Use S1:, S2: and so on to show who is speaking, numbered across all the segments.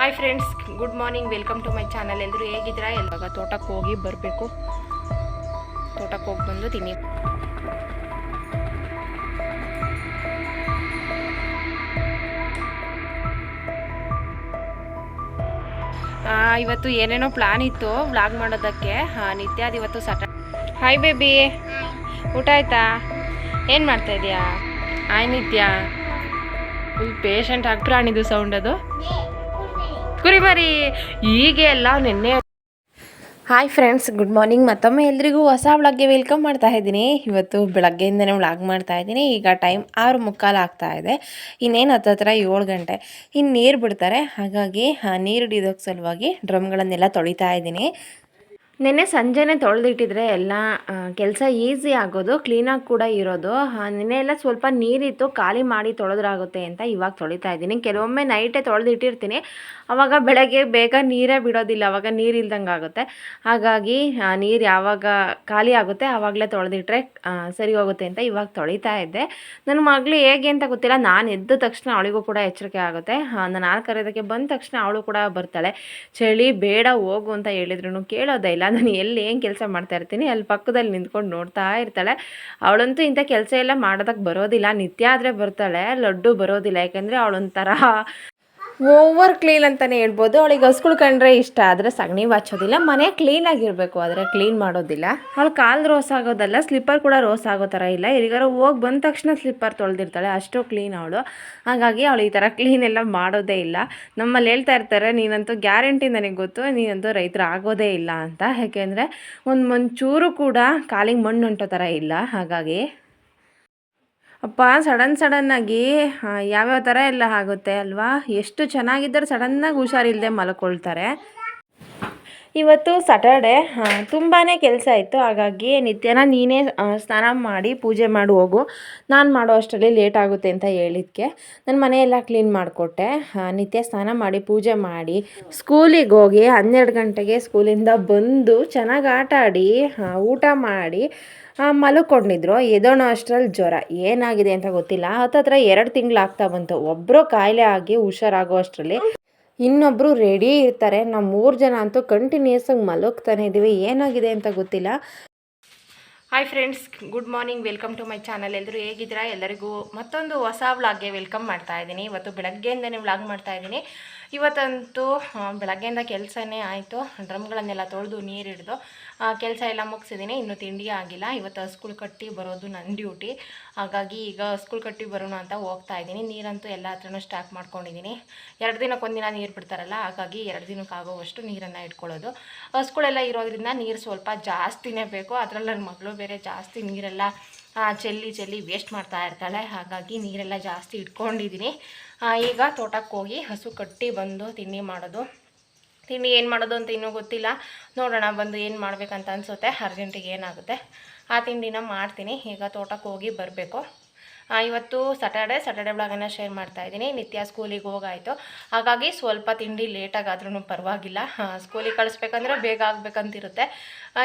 S1: Hi friends, good morning. Welcome to my channel. ಎಲ್ಲರೂ ಹೇಗಿದ್ದೀರಾ? ಎಲ್ಲಾಗ ತೋಟಕ್ಕೆ ಹೋಗಿ ಬರಬೇಕು. ತೋಟಕ್ಕೆ ಹೋಗಿ ಬಂದು ತಿನ್ನಿ. ಇವತ್ತು ಏನೇನೋ ಪ್ಲಾನ್ ಇತ್ತು ವ್ಲಾಗ್ ಮಾಡೋದಕ್ಕೆ. ನಿತ್ಯಾದ ಇವತ್ತು ಹಾಯ್ ಬೇಬಿ, ಊಟ ಆಯ್ತಾ? ಏನು ಮಾಡ್ತಾ ಇದೀಯಾ? ಹಾಯ್ ನಿತ್ಯ. ಫುಲ್ ಪೇಷಂಟ್ ಆಗಿ ಪ್ರಾಣಿದು ಸೌಂಡ್ ಅದು. ಕುರಿಮರಿ ಹೀಗೆ ಎಲ್ಲ ನೆನ್ನೆ. Hi friends, good morning. ಮತ್ತೊಮ್ಮೆ ಎಲ್ರಿಗೂ ಹೊಸ ವ್ಲಾಗ್ಗೆ ವೆಲ್ಕಮ್ ಮಾಡ್ತಾ ಇದ್ದೀನಿ. ಇವತ್ತು ಬೆಳಗ್ಗೆಯಿಂದನೇ ವ್ಲಾಗ್ ಮಾಡ್ತಾ ಇದ್ದೀನಿ. ಈಗ ಟೈಮ್ 6:45 ಆಗ್ತಾ ಇದೆ. ಇನ್ನೇನು ಹತ್ತತ್ರ 7 ಗಂಟೆ. ಇನ್ನು ನೀರು ಬಿಡ್ತಾರೆ, ಹಾಗಾಗಿ ನೀರು ಹಿಡಿಯೋದಕ್ಕೆ ಸಲುವಾಗಿ ಡ್ರಮ್ಗಳನ್ನೆಲ್ಲ ತೊಳಿತಾ ಇದ್ದೀನಿ. ನೆನ್ನೆ ಸಂಜೆನೇ ತೊಳೆದಿಟ್ಟಿದ್ರೆ ಎಲ್ಲ ಕೆಲಸ ಈಸಿ ಆಗೋದು, ಕ್ಲೀನಾಗಿ ಕೂಡ ಇರೋದು. ನೆನ್ನೆ ಎಲ್ಲ ಸ್ವಲ್ಪ ನೀರಿತ್ತು, ಖಾಲಿ ಮಾಡಿ ತೊಳೆದ್ರಾಗುತ್ತೆ ಅಂತ ಇವಾಗ ತೊಳಿತಾ ಇದ್ದೀನಿ. ಕೆಲವೊಮ್ಮೆ ನೈಟೇ ತೊಳೆದಿಟ್ಟಿರ್ತೀನಿ, ಆವಾಗ ಬೆಳಗ್ಗೆ ಬೇಗ ನೀರೇ ಬಿಡೋದಿಲ್ಲ, ಆವಾಗ ನೀರು ಇಲ್ದಂಗೆ ಆಗುತ್ತೆ. ಹಾಗಾಗಿ ನೀರು ಯಾವಾಗ ಖಾಲಿ ಆಗುತ್ತೆ ಆವಾಗಲೇ ತೊಳೆದಿಟ್ರೆ ಸರಿ ಹೋಗುತ್ತೆ ಅಂತ ಇವಾಗ ತೊಳಿತಾ ಇದ್ದೆ. ನನ್ನ ಮಗಳು ಹೇಗೆ ಅಂತ ಗೊತ್ತಿಲ್ಲ, ನಾನು ಎದ್ದ ತಕ್ಷಣ ಅವಳಿಗೂ ಕೂಡ ಎಚ್ಚರಿಕೆ ಆಗುತ್ತೆ. ನಾನು ಕರೆಯೋದಕ್ಕೆ ಬಂದ ತಕ್ಷಣ ಅವಳು ಕೂಡ ಬರ್ತಾಳೆ. ಚಳಿ ಬೇಡ ಹೋಗು ಅಂತ ಹೇಳಿದ್ರು ಕೇಳೋದೇ ಇಲ್ಲ. ನಾನು ಎಲ್ಲಿ ಏನು ಕೆಲಸ ಮಾಡ್ತಾ ಇರ್ತೀನಿ ಅಲ್ಲಿ ಪಕ್ಕದಲ್ಲಿ ನಿಂತ್ಕೊಂಡು ನೋಡ್ತಾ ಇರ್ತಾಳೆ. ಅವಳಂತೂ ಇಂಥ ಕೆಲಸ ಎಲ್ಲ ಮಾಡೋದಕ್ಕೆ ಬರೋದಿಲ್ಲ. ನಿತ್ಯ ಆದರೆ ಬರ್ತಾಳೆ, ಲಡ್ಡು ಬರೋದಿಲ್ಲ. ಯಾಕೆಂದರೆ ಅವಳೊಂಥರ ಓವರ್ ಕ್ಲೀನ್ ಅಂತಲೇ ಹೇಳ್ಬೋದು. ಅವಳಿಗೆ ಹಸ್ಗಳು ಕಂಡ್ರೆ ಇಷ್ಟ, ಆದರೆ ಸಗಣಿ ಬಾಚೋದಿಲ್ಲ. ಮನೆ ಕ್ಲೀನಾಗಿರಬೇಕು, ಆದರೆ ಕ್ಲೀನ್ ಮಾಡೋದಿಲ್ಲ. ಅವಳು ಕಾಲು ರೋಸ್ ಆಗೋದಲ್ಲ, ಸ್ಲಿಪ್ಪರ್ ಕೂಡ ರೋಸ್ ಆಗೋ ಥರ ಇಲ್ಲ. ಎಲ್ಲಿಗಾರ ಹೋಗಿ ಬಂದ ತಕ್ಷಣ ಸ್ಲಿಪ್ಪರ್ ತೊಳೆದಿರ್ತಾಳೆ, ಅಷ್ಟು ಕ್ಲೀನ್ ಅವಳು. ಹಾಗಾಗಿ ಅವಳು ಈ ಥರ ಕ್ಲೀನ್ ಎಲ್ಲ ಮಾಡೋದೇ ಇಲ್ಲ. ನಮ್ಮಲ್ಲಿ ಹೇಳ್ತಾ ಇರ್ತಾರೆ, ನೀನಂತೂ ಗ್ಯಾರಂಟಿ ನನಗೆ ಗೊತ್ತು, ನೀನಂತೂ ರೈತರು ಆಗೋದೇ ಇಲ್ಲ ಅಂತ. ಯಾಕೆಂದರೆ ಒಂಚೂರು ಕೂಡ ಕಾಲಿಗೆ ಮಣ್ಣು ಅಂಟೋ ಥರ ಇಲ್ಲ. ಹಾಗಾಗಿ ಅಪ್ಪ ಸಡನ್ನಾಗಿ ಯಾವ್ಯಾವ ಥರ ಎಲ್ಲ ಆಗುತ್ತೆ ಅಲ್ವಾ. ಎಷ್ಟು ಚೆನ್ನಾಗಿದ್ದರೆ ಸಡನ್ನಾಗಿ ಹುಷಾರಿಲ್ಲದೆ ಮಲ್ಕೊಳ್ತಾರೆ. ಇವತ್ತು ಸ್ಯಾಟರ್ಡೆ, ತುಂಬಾ ಕೆಲಸ ಇತ್ತು. ಹಾಗಾಗಿ ನಿತ್ಯನ ನೀನೇ ಸ್ನಾನ ಮಾಡಿ ಪೂಜೆ ಮಾಡಿ ಹೋಗು, ನಾನು ಮಾಡೋ ಅಷ್ಟರಲ್ಲಿ ಲೇಟ್ ಆಗುತ್ತೆ ಅಂತ ಹೇಳಿದ್ಕೆ ನನ್ನ ಮನೆಯೆಲ್ಲ ಕ್ಲೀನ್ ಮಾಡಿಕೊಟ್ಟೆ. ನಿತ್ಯ ಸ್ನಾನ ಮಾಡಿ ಪೂಜೆ ಮಾಡಿ ಸ್ಕೂಲಿಗೆ ಹೋಗಿ 12 ಗಂಟೆಗೆ ಸ್ಕೂಲಿಂದ ಬಂದು ಚೆನ್ನಾಗಿ ಆಟ ಆಡಿ ಊಟ ಮಾಡಿ ಮಲ್ಕೊಂಡಿದ್ರು. ಎದೋಣ ಅಷ್ಟರಲ್ಲಿ ಜ್ವರ ಏನಾಗಿದೆ ಅಂತ ಗೊತ್ತಿಲ್ಲ. ಹತ್ತತ್ರ 2 ತಿಂಗಳಾಗ್ತಾ ಬಂತು. ಒಬ್ಬರು ಕಾಯಿಲೆ ಆಗಿ ಹುಷಾರಾಗೋ ಅಷ್ಟರಲ್ಲಿ ಇನ್ನೊಬ್ಬರು ರೆಡಿ ಇರ್ತಾರೆ. ನಾವು 3 ಜನ ಅಂತೂ ಕಂಟಿನ್ಯೂಸ್ ಆಗಿ ಮಲಗ್ತಾನೆ ಇದ್ದೀವಿ. ಏನಾಗಿದೆ ಅಂತ ಗೊತ್ತಿಲ್ಲ. Hi friends, good morning. Welcome to my channel. ಎಲ್ಲರೂ ಹೇಗಿದ್ದೀರಾ? ಎಲ್ಲರಿಗೂ ಮತ್ತೊಂದು ಹೊಸ ವ್ಲಾಗ್ಗೆ ವೆಲ್ಕಮ್ ಮಾಡ್ತಾ ಇದ್ದೀನಿ. ಇವತ್ತು ಬೆಳಗ್ಗೆಯಿಂದನೇ ವ್ಲಾಗ್ ಮಾಡ್ತಾ ಇದ್ದೀನಿ. ಇವತ್ತಂತೂ ಬೆಳಗ್ಗೆಯಿಂದ ಕೆಲಸನೇ ಆಯಿತು. ಡ್ರಮ್ಗಳನ್ನೆಲ್ಲ ತೊಳೆದು ನೀರು ಹಿಡಿದು ಕೆಲಸ ಎಲ್ಲ ಮುಗಿಸಿದ್ದೀನಿ. ಇನ್ನೂ ತಿಂಡಿ ಆಗಿಲ್ಲ. ಇವತ್ತು ಸ್ಕೂಲ್ ಕಟ್ಟಿ ಬರೋದು ನನ್ನ ಡ್ಯೂಟಿ. ಹಾಗಾಗಿ ಈಗ ಸ್ಕೂಲ್ ಕಟ್ಟಿ ಬರೋಣ ಅಂತ ಹೋಗ್ತಾ ಇದ್ದೀನಿ. ನೀರಂತೂ ಎಲ್ಲ ಹತ್ರನೂ ಸ್ಟಾಕ್ ಮಾಡ್ಕೊಂಡಿದ್ದೀನಿ. 2 ದಿನಕ್ಕೊಂದಿನ ನೀರು ಬಿಡ್ತಾರಲ್ಲ, ಹಾಗಾಗಿ 2 ದಿನಕ್ಕೆ ಆಗೋವಷ್ಟು ನೀರನ್ನು ಇಟ್ಕೊಳ್ಳೋದು. ಸ್ಕೂಲೆಲ್ಲ ಇರೋದ್ರಿಂದ ನೀರು ಸ್ವಲ್ಪ ಜಾಸ್ತಿನೇ ಬೇಕು. ಅದರಲ್ಲಿ ನನ್ನ ಮಗಳು ಬೇರೆ ಜಾಸ್ತಿ ನೀರೆಲ್ಲ ಚೆಲ್ಲಿ ವೇಸ್ಟ್ ಮಾಡ್ತಾ ಇರ್ತಾಳೆ. ಹಾಗಾಗಿ ನೀರೆಲ್ಲ ಜಾಸ್ತಿ ಇಟ್ಕೊಂಡಿದ್ದೀನಿ. ಈಗ ತೋಟಕ್ಕೆ ಹೋಗಿ ಹಸು ಕಟ್ಟಿ ಬಂದು ತಿಂಡಿ ಏನು ಮಾಡೋದು ಅಂತ ಇನ್ನೂ ಗೊತ್ತಿಲ್ಲ. ನೋಡೋಣ, ಬಂದು ಏನು ಮಾಡಬೇಕಂತ ಅನಿಸುತ್ತೆ. ಅರ್ಜೆಂಟಿಗೆ ಏನಾಗುತ್ತೆ ಆ ತಿಂಡಿನ ಮಾಡ್ತೀನಿ. ಈಗ ತೋಟಕ್ಕೆ ಹೋಗಿ ಬರಬೇಕು. ಇವತ್ತು ಸ್ಯಾಟರ್ಡೆ ಬ್ಲಾಗನ್ನು ಶೇರ್ ಮಾಡ್ತಾಯಿದ್ದೀನಿ. ನಿತ್ಯ ಸ್ಕೂಲಿಗೆ ಹೋಗಾಯಿತು, ಹಾಗಾಗಿ ಸ್ವಲ್ಪ ತಿಂಡಿ ಲೇಟಾಗಾದ್ರೂ ಪರವಾಗಿಲ್ಲ. ಸ್ಕೂಲಿಗೆ ಕಳಿಸ್ಬೇಕಂದ್ರೆ ಬೇಗ ಆಗಬೇಕಂತಿರುತ್ತೆ.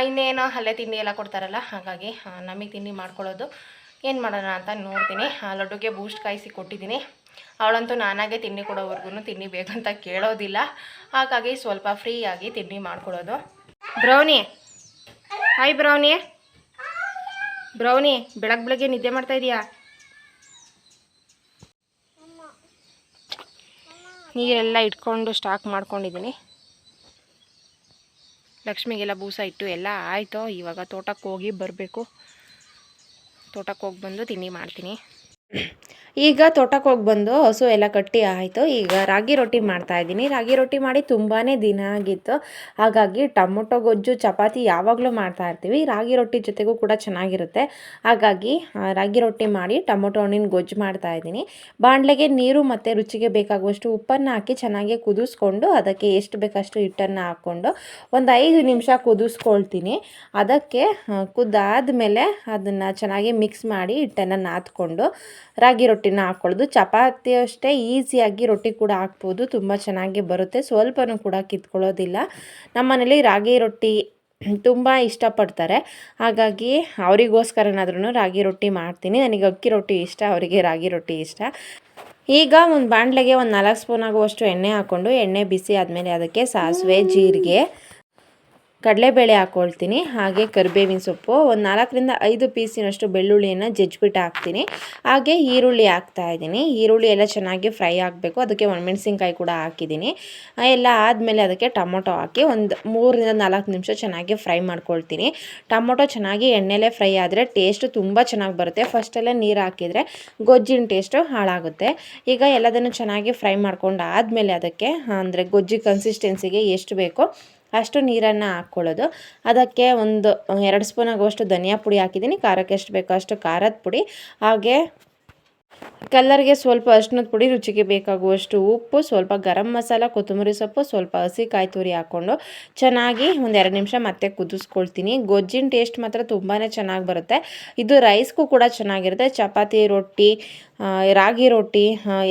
S1: ಇನ್ನೇನು ಅಲ್ಲೇ ತಿಂಡಿ ಎಲ್ಲ ಕೊಡ್ತಾರಲ್ಲ, ಹಾಗಾಗಿ ನಮಗೆ ತಿಂಡಿ ಮಾಡ್ಕೊಳ್ಳೋದು. ಏನು ಮಾಡೋಣ ಅಂತ ನೋಡ್ತೀನಿ. ಲಡ್ಡುಗೆ ಬೂಸ್ಟ್ ಕಾಯಿಸಿ ಕೊಟ್ಟಿದ್ದೀನಿ. ಅವಳಂತೂ ನಾನಾಗೆ ತಿಂಡಿ ಕೊಡೋವರೆಗೂ ತಿಂಡಿ ಬೇಕಂತ ಕೇಳೋದಿಲ್ಲ. ಹಾಗಾಗಿ ಸ್ವಲ್ಪ ಫ್ರೀಯಾಗಿ ತಿಂಡಿ ಮಾಡ್ಕೊಳ್ಳೋದು. Brownie, hi brownie. ಬೆಳಗ್ಗೆ ನಿದ್ದೆ ಮಾಡ್ತಾ ಇದೀಯಾ? ನೀರೆಲ್ಲ ಇಟ್ಕೊಂಡು ಸ್ಟಾಕ್ ಮಾಡ್ಕೊಂಡಿದ್ದೀನಿ. ಲಕ್ಷ್ಮಿಗೆಲ್ಲ ಬೂಸ ಇಟ್ಟು ಎಲ್ಲ ಆಯಿತು. ಇವಾಗ ತೋಟಕ್ಕೆ ಹೋಗಿ ಬರಬೇಕು. ತೋಟಕ್ಕೆ ಹೋಗಿ ಬಂದು ತಿಂಡಿ ಮಾಡ್ತೀನಿ. ಈಗ ತೋಟಕ್ಕೆ ಹೋಗಿ ಬಂದು ಹಸು ಎಲ್ಲ ಕಟ್ಟಿ ಆಯಿತು. ಈಗ ರಾಗಿ ರೊಟ್ಟಿ ಮಾಡ್ತಾಯಿದ್ದೀನಿ. ರಾಗಿ ರೊಟ್ಟಿ ಮಾಡಿ ತುಂಬಾ ದಿನ ಆಗಿತ್ತು. ಹಾಗಾಗಿ ಟೊಮೊಟೊ ಗೊಜ್ಜು ಚಪಾತಿ ಯಾವಾಗಲೂ ಮಾಡ್ತಾಯಿರ್ತೀವಿ. ರಾಗಿ ರೊಟ್ಟಿ ಜೊತೆಗೂ ಕೂಡ ಚೆನ್ನಾಗಿರುತ್ತೆ. ಹಾಗಾಗಿ ರಾಗಿ ರೊಟ್ಟಿ ಮಾಡಿ ಟೊಮೊಟೊ ಹಣ್ಣಿನ ಗೊಜ್ಜು ಮಾಡ್ತಾಯಿದ್ದೀನಿ. ಬಾಣಲೆಗೆ ನೀರು ಮತ್ತು ರುಚಿಗೆ ಬೇಕಾಗುವಷ್ಟು ಉಪ್ಪನ್ನು ಹಾಕಿ ಚೆನ್ನಾಗಿ ಕುದಿಸ್ಕೊಂಡು ಅದಕ್ಕೆ ಎಷ್ಟು ಬೇಕಷ್ಟು ಹಿಟ್ಟನ್ನು ಹಾಕ್ಕೊಂಡು ಒಂದು 5 ನಿಮಿಷ ಕುದಿಸ್ಕೊಳ್ತೀನಿ. ಅದಕ್ಕೆ ಕುದ್ದಾದಮೇಲೆ ಅದನ್ನು ಚೆನ್ನಾಗಿ ಮಿಕ್ಸ್ ಮಾಡಿ ಹಿಟ್ಟನ್ನು ನಾದ್ಕೊಂಡು ರಾಗಿ ರೊಟ್ಟಿನ ಹಾಕ್ಕೊಳ್ಳೋದು. ಚಪಾತಿ ಅಷ್ಟೇ ಈಸಿಯಾಗಿ ರೊಟ್ಟಿ ಕೂಡ ಹಾಕ್ಬೋದು, ತುಂಬ ಚೆನ್ನಾಗಿ ಬರುತ್ತೆ. ಸ್ವಲ್ಪನೂ ಕೂಡ ಕಿತ್ಕೊಳ್ಳೋದಿಲ್ಲ. ನಮ್ಮ ಮನೇಲಿ ರಾಗಿ ರೊಟ್ಟಿ ತುಂಬ ಇಷ್ಟಪಡ್ತಾರೆ. ಹಾಗಾಗಿ ಅವರಿಗೋಸ್ಕರನಾದ್ರೂ ರಾಗಿ ರೊಟ್ಟಿ ಮಾಡ್ತೀನಿ. ನನಗೆ ಅಕ್ಕಿ ರೊಟ್ಟಿ ಇಷ್ಟ, ಅವರಿಗೆ ರಾಗಿ ರೊಟ್ಟಿ ಇಷ್ಟ. ಈಗ ಒಂದು ಬಾಣಲೆಗೆ ಒಂದು 4 ಸ್ಪೂನ್ ಆಗುವಷ್ಟು ಎಣ್ಣೆ ಹಾಕ್ಕೊಂಡು, ಎಣ್ಣೆ ಬಿಸಿ ಆದಮೇಲೆ ಅದಕ್ಕೆ ಸಾಸಿವೆ, ಜೀರಿಗೆ, ಕಡಲೆಬೇಳೆ ಹಾಕ್ಕೊಳ್ತೀನಿ. ಹಾಗೆ ಕರಿಬೇವಿನ ಸೊಪ್ಪು, ಒಂದು 4ರಿಂದ 5 ಪೀಸಿನಷ್ಟು ಬೆಳ್ಳುಳ್ಳಿಯನ್ನು ಜಜ್ಜಿಬಿಟ್ಟು ಹಾಕ್ತೀನಿ. ಹಾಗೆ ಈರುಳ್ಳಿ ಹಾಕ್ತಾಯಿದ್ದೀನಿ. ಈರುಳ್ಳಿ ಎಲ್ಲ ಚೆನ್ನಾಗಿ ಫ್ರೈ ಆಗಬೇಕು. ಅದಕ್ಕೆ ಒಣಮೆಣಸಿನ್ಕಾಯಿ ಕೂಡ ಹಾಕಿದ್ದೀನಿ. ಎಲ್ಲ ಆದಮೇಲೆ ಅದಕ್ಕೆ ಟೊಮೊಟೊ ಹಾಕಿ ಒಂದು 3ರಿಂದ 4 ನಿಮಿಷ ಚೆನ್ನಾಗಿ ಫ್ರೈ ಮಾಡ್ಕೊಳ್ತೀನಿ. ಟೊಮೊಟೊ ಚೆನ್ನಾಗಿ ಎಣ್ಣೆಲೇ ಫ್ರೈ ಆದರೆ ಟೇಸ್ಟು ತುಂಬ ಚೆನ್ನಾಗಿ ಬರುತ್ತೆ. ಫಸ್ಟಲ್ಲೇ ನೀರು ಹಾಕಿದರೆ ಗೊಜ್ಜಿನ ಟೇಸ್ಟು ಹಾಳಾಗುತ್ತೆ. ಈಗ ಎಲ್ಲದನ್ನು ಚೆನ್ನಾಗಿ ಫ್ರೈ ಮಾಡ್ಕೊಂಡು ಆದಮೇಲೆ ಅದಕ್ಕೆ ಅಂದರೆ ಗೊಜ್ಜಿ ಕನ್ಸಿಸ್ಟೆನ್ಸಿಗೆ ಎಷ್ಟು ಬೇಕೋ ಅಷ್ಟು ನೀರನ್ನು ಹಾಕ್ಕೊಳ್ಳೋದು. ಅದಕ್ಕೆ ಒಂದು 2 ಸ್ಪೂನ್ ಆಗುವಷ್ಟು ಧನಿಯಾ ಪುಡಿ ಹಾಕಿದ್ದೀನಿ. ಖಾರಕ್ಕೆ ಎಷ್ಟು ಬೇಕೋ ಅಷ್ಟು ಖಾರದ ಪುಡಿ, ಹಾಗೆ ಕಲ್ಲರ್ಗೆ ಸ್ವಲ್ಪ ಅರಿಶಿನದ ಪುಡಿ, ರುಚಿಗೆ ಬೇಕಾಗುವಷ್ಟು ಉಪ್ಪು, ಸ್ವಲ್ಪ ಗರಂ ಮಸಾಲ, ಕೊತ್ತಂಬರಿ ಸೊಪ್ಪು, ಸ್ವಲ್ಪ ಹಸಿ ಕಾಯಿ ತುರಿ ಹಾಕ್ಕೊಂಡು ಚೆನ್ನಾಗಿ ಒಂದು 2 ನಿಮಿಷ ಮತ್ತೆ ಕುದಿಸ್ಕೊಳ್ತೀನಿ. ಗೊಜ್ಜಿನ ಟೇಸ್ಟ್ ಮಾತ್ರ ತುಂಬಾ ಚೆನ್ನಾಗಿ ಬರುತ್ತೆ. ಇದು ರೈಸ್ಗೂ ಕೂಡ ಚೆನ್ನಾಗಿರುತ್ತೆ. ಚಪಾತಿ, ರೊಟ್ಟಿ, ರಾಗಿ ರೊಟ್ಟಿ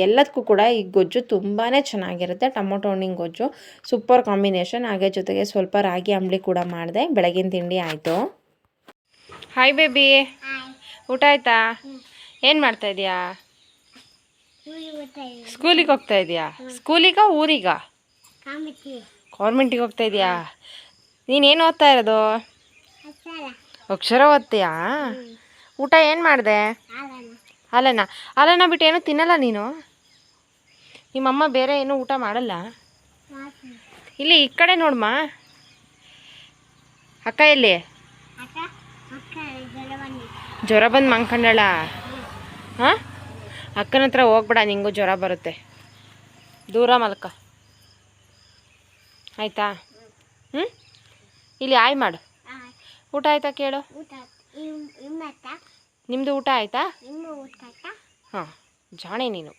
S1: ಎಲ್ಲದಕ್ಕೂ ಕೂಡ ಈ ಗೊಜ್ಜು ತುಂಬಾ ಚೆನ್ನಾಗಿರುತ್ತೆ. ಟೊಮೊಟೊ ಹಣ್ಣಿನ ಗೊಜ್ಜು ಸೂಪರ್ ಕಾಂಬಿನೇಷನ್. ಹಾಗೆ ಜೊತೆಗೆ ಸ್ವಲ್ಪ ರಾಗಿ ಅಂಬಲಿ ಕೂಡ ಮಾಡಿದೆ. ಬೆಳಗಿನ ತಿಂಡಿ ಆಯಿತು. ಹಾಯ್ ಬೇಬಿ, ಊಟ ಆಯ್ತಾ? ಏನು ಮಾಡ್ತಾ ಇದೀಯಾ? ಸ್ಕೂಲಿಗೆ ಹೋಗ್ತಾ ಇದೆಯಾ? ಸ್ಕೂಲಿಗ ಊರಿಗ? ಗೌರ್ಮೆಂಟಿಗೆ ಹೋಗ್ತಾ ಇದೆಯಾ? ನೀನೇನು ಓದ್ತಾ ಇರೋದು? ಅಕ್ಷರ ಓದ್ತೀಯಾ? ಊಟ ಏನು ಮಾಡಿದೆ? ಹಾಲನ್ನ ಬಿಟ್ಟು ಏನು ತಿನ್ನಲ್ಲ ನೀನು? ನಿಮ್ಮಮ್ಮ ಬೇರೆ ಏನು ಊಟ ಮಾಡಲ್ಲ? ಇಲ್ಲಿ ಈ ಕಡೆ ನೋಡಮ್ಮ. ಅಕ್ಕ ಎಲ್ಲಿ? ಜ್ವರ ಬಂದು ಮಂಕಂಡಳ? ಹಾಂ, ಅಕ್ಕನ ಹತ್ರ ಹೋಗ್ಬೇಡ, ನಿಂಗೂ ಜ್ವರ ಬರುತ್ತೆ. ದೂರ ಮಲ್ಕ, ಆಯಿತಾ? ಇಲ್ಲಿ ಆಯ್ ಮಾಡು. ಊಟ ಆಯ್ತಾ ಕೇಳು. ನಿಮ್ಮದು ಊಟ ಆಯ್ತಾ? ಹಾಂ, ಜಾಣೆ ನೀನು.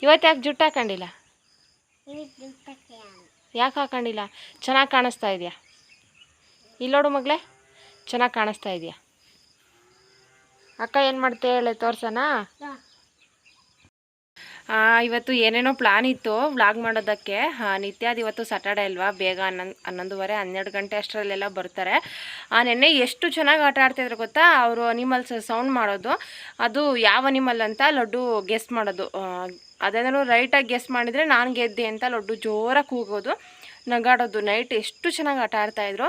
S1: ಇವತ್ತು ಯಾಕೆ ಜುಟ್ಟು ಹಾಕೊಂಡಿಲ್ಲ? ಯಾಕೆ ಹಾಕೊಂಡಿಲ್ಲ? ಚೆನ್ನಾಗಿ ಕಾಣಿಸ್ತಾ ಇದೆಯಾ? ಇಲ್ಲೋಡು ಮಗಳೇ, ಚೆನ್ನಾಗಿ ಕಾಣಿಸ್ತಾ ಇದೆಯಾ? ಅಕ್ಕ ಏನು ಮಾಡ್ತೇ ಹೇಳಿ ತೋರ್ಸೋಣ. ಇವತ್ತು ಏನೇನೋ ಪ್ಲಾನ್ ಇತ್ತು ವ್ಲಾಗ್ ಮಾಡೋದಕ್ಕೆ. ನಿತ್ಯಾದ ಇವತ್ತು ಸ್ಯಾಟರ್ಡೆ ಅಲ್ವಾ, ಬೇಗ 11:30 12 ಗಂಟೆ ಅಷ್ಟರಲ್ಲೆಲ್ಲ ಬರ್ತಾರೆ. ನೆನ್ನೆ ಎಷ್ಟು ಚೆನ್ನಾಗಿ ಆಟ ಆಡ್ತಾಯಿದ್ರು ಗೊತ್ತಾ ಅವರು. ಅನಿಮಲ್ಸ್ ಸೌಂಡ್ ಮಾಡೋದು, ಅದು ಯಾವ ಅನಿಮಲ್ ಅಂತ ಲಡ್ಡು ಗೆಸ್ ಮಾಡೋದು. ಅದೇನಾದ್ರು ರೈಟಾಗಿ ಗೆಸ್ ಮಾಡಿದರೆ ನಾನು ಗೆದ್ದೆ ಅಂತ ಲಡ್ಡು ಜೋರಾಗಿ ಕೂಗೋದು, ನಗಾಡೋದು. ನೈಟ್ ಎಷ್ಟು ಚೆನ್ನಾಗಿ ಆಟ ಆಡ್ತಾಯಿದ್ರು.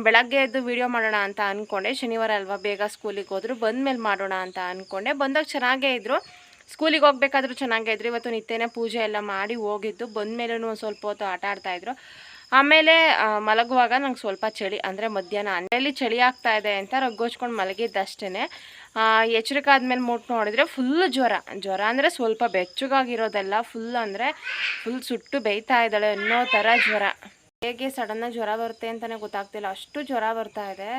S1: ಬೆಳಗ್ಗೆ ಎದ್ದು ವೀಡಿಯೋ ಮಾಡೋಣ ಅಂತ ಅಂದ್ಕೊಂಡೆ. ಶನಿವಾರ ಅಲ್ವಾ, ಬೇಗ ಸ್ಕೂಲಿಗೆ ಹೋದ್ರು. ಬಂದಮೇಲೆ ಮಾಡೋಣ ಅಂತ ಅಂದ್ಕೊಂಡೆ. ಬಂದಾಗ ಚೆನ್ನಾಗೇ ಇದ್ದರು. ಸ್ಕೂಲಿಗೆ ಹೋಗ್ಬೇಕಾದ್ರೂ ಚೆನ್ನಾಗೇ ಇದ್ರು. ಇವತ್ತು ನಿತ್ಯನೇ ಪೂಜೆ ಎಲ್ಲ ಮಾಡಿ ಹೋಗಿದ್ದು. ಬಂದಮೇಲೂ ಒಂದು ಸ್ವಲ್ಪ ಹೊತ್ತು ಆಟ ಆಡ್ತಾಯಿದ್ರು. ಆಮೇಲೆ ಮಲಗುವಾಗ ನಂಗೆ ಸ್ವಲ್ಪ ಚಳಿ, ಅಂದರೆ ಮಧ್ಯಾಹ್ನ ಅಲ್ಲಿ ಚಳಿ ಆಗ್ತಾ ಇದೆ ಅಂತ ರಗ್ಗೋಚ್ಕೊಂಡು ಮಲಗಿದ್ದಷ್ಟೇ. ಎಚ್ಚರಿಕೆ ಆದಮೇಲೆ ಮುಟ್ಟು ನೋಡಿದರೆ ಫುಲ್ಲು ಜ್ವರ ಅಂದರೆ ಸ್ವಲ್ಪ ಬೆಚ್ಚಗಾಗಿರೋದೆಲ್ಲ, ಫುಲ್ ಅಂದರೆ ಫುಲ್ ಸುಟ್ಟು ಬೇಯ್ತಾ ಇದ್ದಾಳೆ ಅನ್ನೋ ಥರ ಜ್ವರ. ಹೇಗೆ ಸಡನ್ನಾಗಿ ಜ್ವರ ಬರುತ್ತೆ ಅಂತಲೇ ಗೊತ್ತಾಗ್ತಿಲ್ಲ, ಅಷ್ಟು ಜ್ವರ ಬರ್ತಾ ಇದೆ.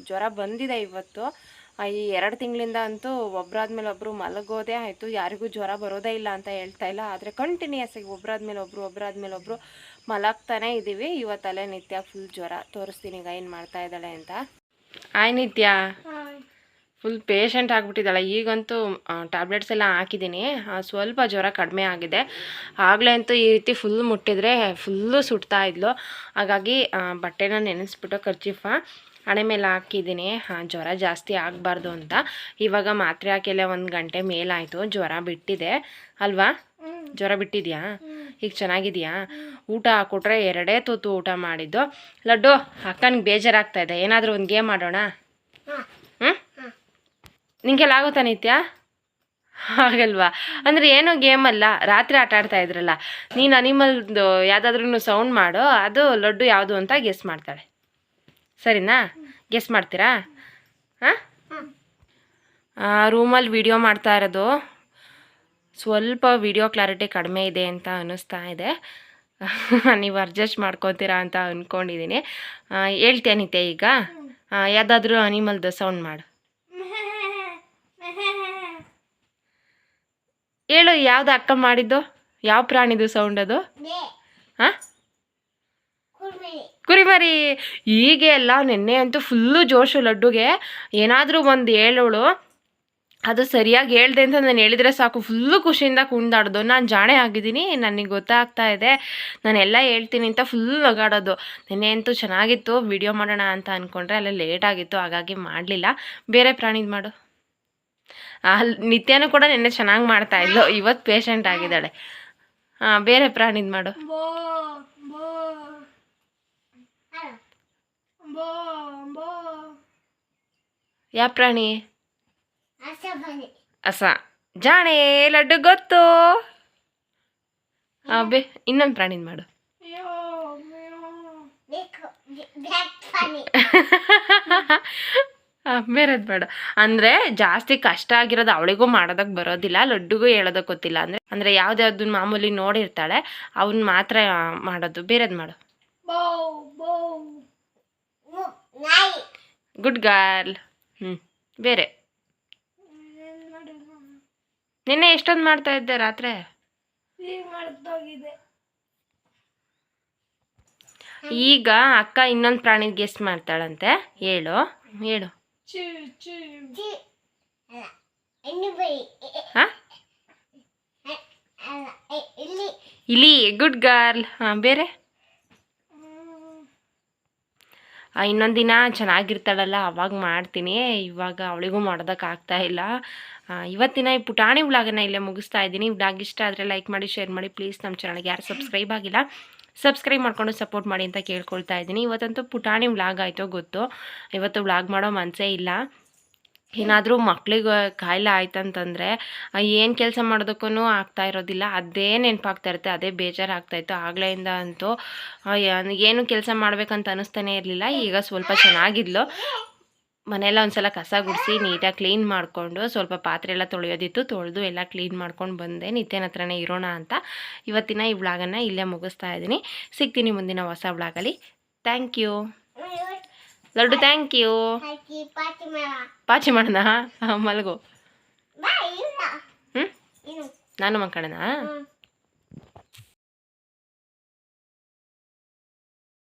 S1: ಜ್ವರ ಬಂದಿದೆ ಇವತ್ತು. ಈ 2 ತಿಂಗಳಿಂದ ಅಂತೂ ಒಬ್ಬರಾದ್ಮೇಲೆ ಒಬ್ಬರು ಮಲಗೋದೇ ಆಯಿತು. ಯಾರಿಗೂ ಜ್ವರ ಬರೋದೇ ಇಲ್ಲ ಅಂತ ಹೇಳ್ತಾ ಇಲ್ಲ, ಆದರೆ ಕಂಟಿನ್ಯೂಸ್ ಆಗಿ ಒಬ್ಬರಾದ್ಮೇಲೆ ಒಬ್ಬರು ಮಲಗ್ತಾನೆ ಇದ್ದೀವಿ. ಇವತ್ತಲ್ಲೇ ನಿತ್ಯ ಫುಲ್ ಜ್ವರ. ತೋರಿಸ್ತೀನಿ ಈಗ ಏನು ಮಾಡ್ತಾ ಇದ್ದಾಳೆ ಅಂತ. ಆಯ್ ನಿತ್ಯ ಫುಲ್ ಪೇಷಂಟ್ ಆಗಿಬಿಟ್ಟಿದ್ದಾಳೆ. ಈಗಂತೂ ಟ್ಯಾಬ್ಲೆಟ್ಸ್ ಎಲ್ಲ ಹಾಕಿದ್ದೀನಿ. ಸ್ವಲ್ಪ ಜ್ವರ ಕಡಿಮೆ ಆಗಿದೆ. ಆಗಲೇ ಅಂತೂ ಈ ರೀತಿ ಫುಲ್ ಮುಟ್ಟಿದ್ರೆ ಫುಲ್ಲು ಸುಡ್ತಾ ಇದ್ಲು. ಹಾಗಾಗಿ ಬಟ್ಟೆನ ನೆನೆಸ್ಬಿಟ್ಟು ಕರ್ಚೀಫ ಹಣೆ ಮೇಲೆ ಹಾಕಿದ್ದೀನಿ, ಜ್ವರ ಜಾಸ್ತಿ ಆಗಬಾರ್ದು ಅಂತ. ಇವಾಗ ಮಾತ್ರೆ ಹಾಕಿಲ್ಲ 1 ಗಂಟೆ ಮೇಲಾಯಿತು. ಜ್ವರ ಬಿಟ್ಟಿದೆ ಅಲ್ವಾ? ಜ್ವರ ಬಿಟ್ಟಿದೆಯಾ? ಈಗ ಚೆನ್ನಾಗಿದೆಯಾ? ಊಟ ಹಾಕ್ಕೊಟ್ರೆ 2 ತುತ್ತು ಊಟ ಮಾಡಿದ್ದು. ಲಡ್ಡು, ಅಕ್ಕನಿಗೆ ಬೇಜಾರಾಗ್ತಾಯಿದೆ, ಏನಾದರೂ ಒಂದು ಗೇಮ್ ಆಡೋಣ? ನಿಂಗೆಲ್ಲ ಆಗುತ್ತಾ ನಿತ್ಯ? ಆಗಲ್ವಾ? ಅಂದರೆ ಏನೋ ಗೇಮಲ್ಲ, ರಾತ್ರಿ ಆಟ ಆಡ್ತಾ ಇದ್ರಲ್ಲ, ನೀನು ಅನಿಮಲ್ದು ಯಾವುದಾದ್ರೂ ಸೌಂಡ್ ಮಾಡು, ಅದು ಲಡ್ಡು ಯಾವುದು ಅಂತ ಗೆಸ್ ಮಾಡ್ತಾಳೆ. ಸರಿನಾ? ಗೆಸ್ ಮಾಡ್ತೀರಾ? ಹಾಂ, ರೂಮಲ್ಲಿ ವಿಡಿಯೋ ಮಾಡ್ತಾ ಇರೋದು, ಸ್ವಲ್ಪ ವಿಡಿಯೋ ಕ್ಲಾರಿಟಿ ಕಡಿಮೆ ಇದೆ ಅಂತ ಅನ್ನಿಸ್ತಾ ಇದೆ. ನೀವು ಅಡ್ಜಸ್ಟ್ ಮಾಡ್ಕೊತೀರಾ ಅಂತ ಅಂದ್ಕೊಂಡಿದ್ದೀನಿ. ಹೇಳ್ತೇನೆ ನಿತ್ಯ ಈಗ, ಯಾವುದಾದ್ರೂ ಅನಿಮಲ್ದು ಸೌಂಡ್ ಮಾಡು. ಹೇಳು, ಯಾವುದು ಅಕ್ಕ ಮಾಡಿದ್ದು? ಯಾವ ಪ್ರಾಣಿದು ಸೌಂಡ್ ಅದು? ಹಾಂ, ಕುರಿಮರಿ. ಹೀಗೆ ಎಲ್ಲ ನೆನ್ನೆ ಅಂತೂ ಫುಲ್ಲು ಜೋಶು ಲಡ್ಡುಗೆ. ಏನಾದರೂ ಒಂದು ಹೇಳೋಳು, ಅದು ಸರಿಯಾಗಿ ಹೇಳ್ದೆ ಅಂತ ನಾನು ಹೇಳಿದರೆ ಸಾಕು ಫುಲ್ಲು ಖುಷಿಯಿಂದ ಕುಣ್ದಾಡೋದು. ನಾನು ಜಾಣೆ ಆಗಿದ್ದೀನಿ, ನನಗೆ ಗೊತ್ತಾಗ್ತಾ ಇದೆ, ನಾನೆಲ್ಲ ಹೇಳ್ತೀನಿ ಅಂತ ಫುಲ್ ನಗಾಡೋದು. ನೆನ್ನೆ ಅಂತೂ ಚೆನ್ನಾಗಿತ್ತು, ವಿಡಿಯೋ ಮಾಡೋಣ ಅಂತ ಅಂದ್ಕೊಂಡ್ರೆ ಅಲ್ಲೇ ಲೇಟಾಗಿತ್ತು, ಹಾಗಾಗಿ ಮಾಡಲಿಲ್ಲ. ಬೇರೆ ಪ್ರಾಣಿದು ಮಾಡು. ನಿತ್ಯನೂ ಕೂಡ ನೆನ್ನೆ ಚೆನ್ನಾಗಿ ಮಾಡ್ತಾಯಿದ್ಲು, ಇವತ್ತು ಪೇಷಂಟ್ ಆಗಿದ್ದಾಳೆ. ಹಾಂ, ಬೇರೆ ಪ್ರಾಣಿದು ಮಾಡು. ಯಾವ ಪ್ರಾಣಿ? ಹಸ. ಜಾಣೆ, ಲಡ್ಡು ಗೊತ್ತು. ಇನ್ನೊಂದು ಪ್ರಾಣಿದು ಮಾಡು. ಬೇರೆದು ಬೇಡ. ಅಂದರೆ ಜಾಸ್ತಿ ಕಷ್ಟ ಆಗಿರೋದು ಅವಳಿಗೂ ಮಾಡೋದಕ್ಕೆ ಬರೋದಿಲ್ಲ, ಲಡ್ಡುಗೂ ಹೇಳೋದಕ್ಕೆ ಗೊತ್ತಿಲ್ಲ. ಅಂದರೆ ಯಾವುದ್ಯಾವ್ದನ್ನ ಮಾಮೂಲಿ ನೋಡಿರ್ತಾಳೆ ಅವನ್ನ ಮಾತ್ರ ಮಾಡೋದು. ಬೇರೆದು ಮಾಡು. Good girl. ಬೇರೆ. ನಿನ್ನೆ ಎಷ್ಟೊಂದು ಮಾಡ್ತಾ ಇದ್ದೆ ರಾತ್ರಿ? ಈಗ ಅಕ್ಕ ಇನ್ನೊಂದು ಪ್ರಾಣಿಗೆ ಗೆಸ್ ಮಾಡ್ತಾಳಂತೆ. ಹೇಳು. ಇಲಿ. Good girl. ಹಾಂ, ಬೇರೆ. ಇನ್ನೊಂದು ದಿನ ಚೆನ್ನಾಗಿರ್ತಾಳಲ್ಲ ಅವಾಗ ಮಾಡ್ತೀನಿ, ಇವಾಗ ಅವಳಿಗೂ ಮಾಡೋದಕ್ಕಾಗ್ತಾ ಇಲ್ಲ. ಇವತ್ತಿನ ಈ ಪುಟಾಣಿ ವ್ಲಾಗನ್ನು ಇಲ್ಲೇ ಮುಗಿಸ್ತಾ ಇದ್ದೀನಿ. ವ್ಲಾಗ್ ಇಷ್ಟ ಆದರೆ ಲೈಕ್ ಮಾಡಿ, ಶೇರ್ ಮಾಡಿ ಪ್ಲೀಸ್. ನಮ್ಮ ಚಾನಲ್ಗೆ ಯಾರು ಸಬ್ಸ್ಕ್ರೈಬ್ ಆಗಿಲ್ಲ ಸಬ್ಸ್ಕ್ರೈಬ್ ಮಾಡ್ಕೊಂಡು ಸಪೋರ್ಟ್ ಮಾಡಿ ಅಂತ ಕೇಳ್ಕೊಳ್ತಾ ಇದ್ದೀನಿ. ಇವತ್ತಂತೂ ಪುಟಾಣಿ ವ್ಲಾಗ್ ಆಯಿತೋ ಗೊತ್ತು, ಇವತ್ತು ವ್ಲಾಗ್ ಮಾಡೋ ಮನಸ್ಸೇ ಇಲ್ಲ. ಏನಾದರೂ ಮಕ್ಳಿಗೆ ಕಾಯಿಲೆ ಆಯ್ತಂತಂದರೆ ಏನು ಕೆಲಸ ಮಾಡೋದಕ್ಕೂ ಆಗ್ತಾ ಇರೋದಿಲ್ಲ, ಅದೇ ನೆನಪಾಗ್ತಾ ಇರುತ್ತೆ, ಅದೇ ಬೇಜಾರಾಗ್ತಾಯಿತ್ತು. ಆಗ್ಲೆಯಿಂದ ಅಂತೂ ಏನು ಕೆಲಸ ಮಾಡ್ಬೇಕಂತ ಅನ್ನಿಸ್ತಾನೆ ಇರಲಿಲ್ಲ. ಈಗ ಸ್ವಲ್ಪ ಚೆನ್ನಾಗಿದ್ಲು. ಮನೆಯೆಲ್ಲ ಒಂದು ಸಲ ಕಸ ಗುಡಿಸಿ ನೀಟಾಗಿ ಕ್ಲೀನ್ ಮಾಡಿಕೊಂಡು, ಸ್ವಲ್ಪ ಪಾತ್ರೆ ಎಲ್ಲ ತೊಳೆಯೋದಿತ್ತು, ತೊಳೆದು ಎಲ್ಲ ಕ್ಲೀನ್ ಮಾಡ್ಕೊಂಡು ಬಂದೆ. ನಿತ್ಯನ ಹತ್ರನೇ ಇರೋಣ ಅಂತ ಇವತ್ತಿನ ಈ ವ್ಲಾಗನ್ನು ಇಲ್ಲೇ ಮುಗಿಸ್ತಾ ಇದ್ದೀನಿ. ಸಿಗ್ತೀನಿ ಮುಂದಿನ ಹೊಸ ವ್ಲಾಗಲ್ಲಿ. Thank you Laddu. Thank you. ಪಾಚಿ ಮಾಡೋಣ. ಮಲಗು. ನಾನು ಮಕ್ಕಳನಾ?